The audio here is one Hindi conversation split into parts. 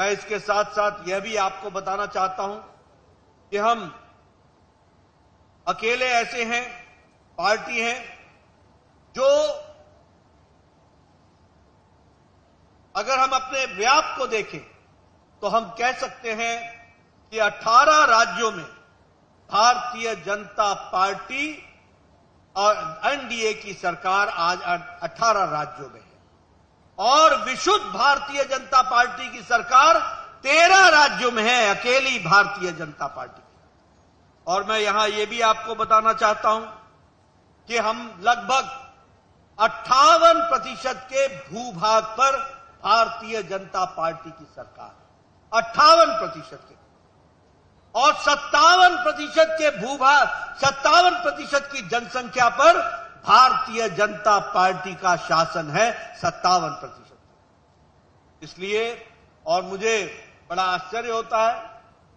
मैं इसके साथ साथ यह भी आपको बताना चाहता हूं कि हम अकेले ऐसे हैं, पार्टी है जो अगर हम अपने व्याप को देखें तो हम कह सकते हैं कि 18 राज्यों में भारतीय जनता पार्टी और एनडीए की सरकार आज 18 राज्यों में है और विशुद्ध भारतीय जनता पार्टी की सरकार 13 राज्यों में है, अकेली भारतीय जनता पार्टी। और मैं यहां यह भी आपको बताना चाहता हूं कि हम लगभग 58% के भूभाग पर भारतीय जनता पार्टी की सरकार है, 58% के, और 57% के भूभाग, 57% की जनसंख्या पर भारतीय जनता पार्टी का शासन है, 57%। इसलिए और मुझे बड़ा आश्चर्य होता है,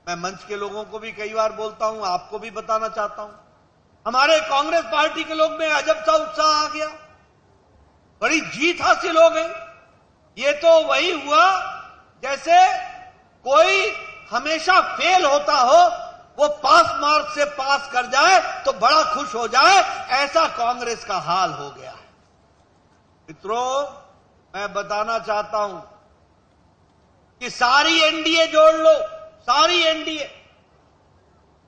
मैं मंच के लोगों को भी कई बार बोलता हूं, आपको भी बताना चाहता हूं, हमारे कांग्रेस पार्टी के लोग में अजब सा उत्साह आ गया, बड़ी जीत हासिल हो गई। ये तो वही हुआ जैसे कोई हमेशा फेल होता हो, वो पास मार्क से पास कर जाए तो बड़ा खुश हो जाए, ऐसा कांग्रेस का हाल हो गया है। मित्रों, मैं बताना चाहता हूं कि सारी एनडीए जोड़ लो, सारी एनडीए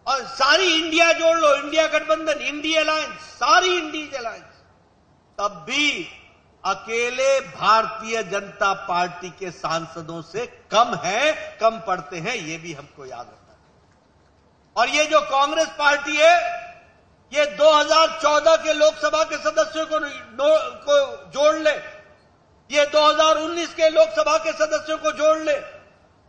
और सारी इंडिया जोड़ लो, इंडिया गठबंधन, इंडिया अलायंस, सारी इंडिया अलायंस, तब भी अकेले भारतीय जनता पार्टी के सांसदों से कम है, कम पड़ते हैं, यह भी हमको याद रखना है। और ये जो कांग्रेस पार्टी है, ये 2014 के लोकसभा के सदस्यों को जोड़ ले, ये 2019 के लोकसभा के सदस्यों को जोड़ ले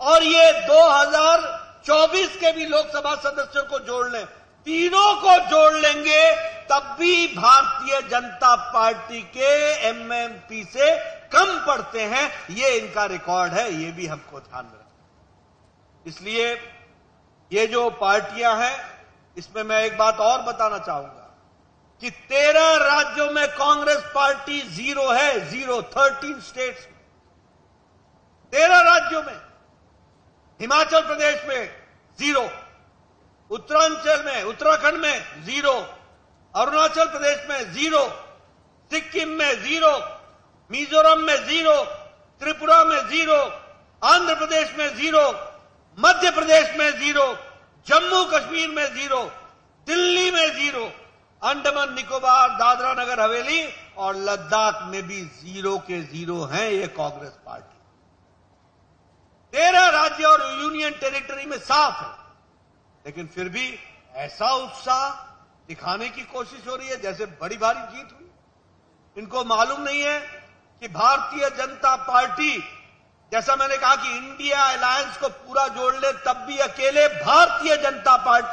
और ये 2024 के भी लोकसभा सदस्यों को जोड़ ले, तीनों को जोड़ लेंगे तब भी भारतीय जनता पार्टी के एमएमपी से कम पड़ते हैं, ये इनका रिकॉर्ड है, ये भी हमको ध्यान में रखना। इसलिए ये जो पार्टियां हैं, इसमें मैं एक बात और बताना चाहूंगा कि 13 राज्यों में कांग्रेस पार्टी जीरो है, 13 स्टेट्स में, 13 राज्यों में, हिमाचल प्रदेश में जीरो, उत्तरांचल में, उत्तराखंड में जीरो, अरुणाचल प्रदेश में जीरो, सिक्किम में जीरो, मिजोरम में जीरो, त्रिपुरा में जीरो, आंध्र प्रदेश में जीरो, मध्य प्रदेश में जीरो, जम्मू कश्मीर में जीरो, दिल्ली में जीरो, अंडमान निकोबार, दादरा नगर हवेली और लद्दाख में भी जीरो के जीरो हैं ये कांग्रेस पार्टी। 13 राज्य और यूनियन टेरिटरी में साफ है, लेकिन फिर भी ऐसा उत्साह दिखाने की कोशिश हो रही है जैसे बड़ी भारी जीत हुई। इनको मालूम नहीं है कि भारतीय जनता पार्टी, जैसा मैंने कहा कि इंडिया अलायंस को पूरा जोड़ ले तब भी अकेले भारतीय जनता पार्टी